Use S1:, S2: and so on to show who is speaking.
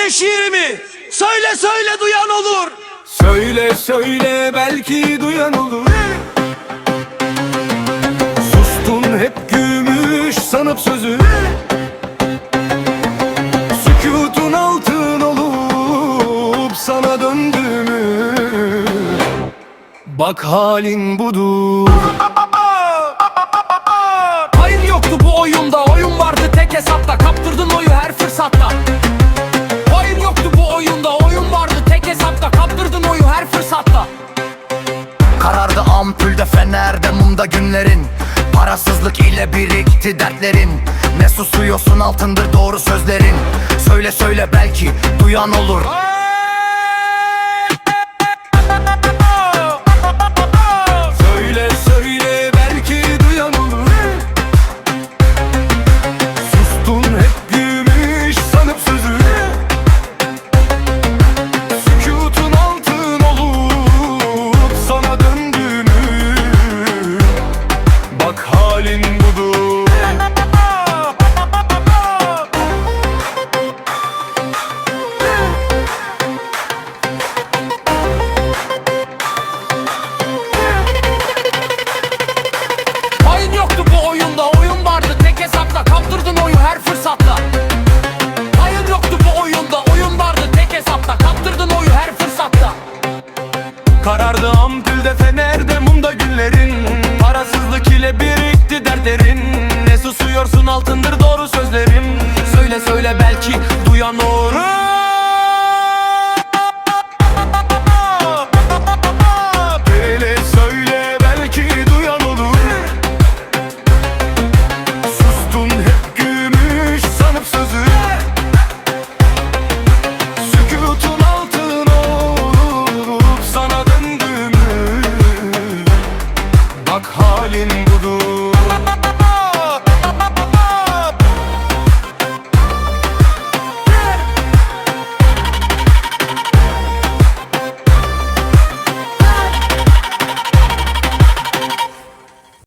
S1: Dinle şiirimi, söyle söyle duyan olur.
S2: Söyle söyle belki duyan olur. Sustun hep gümüş sanıp sözü, sükutun altın olup sana döndüğümü bak halin budur.
S3: Hayır yoktu bu oyunda, oyun vardı tek hesapta. Kaptırdın oyu her fırsatta. Hayır yoktu bu oyunda, oyun vardı tek hesapta. Kaptırdın oyu her fırsatta.
S4: Karardı ampulde, fenerde, mumda günlerin. Parasızlık ile birikti dertlerin. Ne susuyorsun, altındır doğru sözlerin. Söyle söyle belki duyan olur.
S2: Söyle söyle belki duyan olur. Sustun hep gümüş sanıp sözü, sükutun altın olup sana döndüğümü bak halin budur.
S3: Hayır yoktu bu oyunda, oyun vardı tek hesapta. Kaptırdın oyu her fırsatta. Hayır yoktu bu oyunda, oyun vardı tek hesapta. Kaptırdın oyu her fırsatta.
S2: Karardı ampulde, fenerde, mumda günlerin. Parasızlık ile birikti dertlerin. Ne susuyorsun, altındır doğru sözlerim. Söyle söyle belki duyan olur.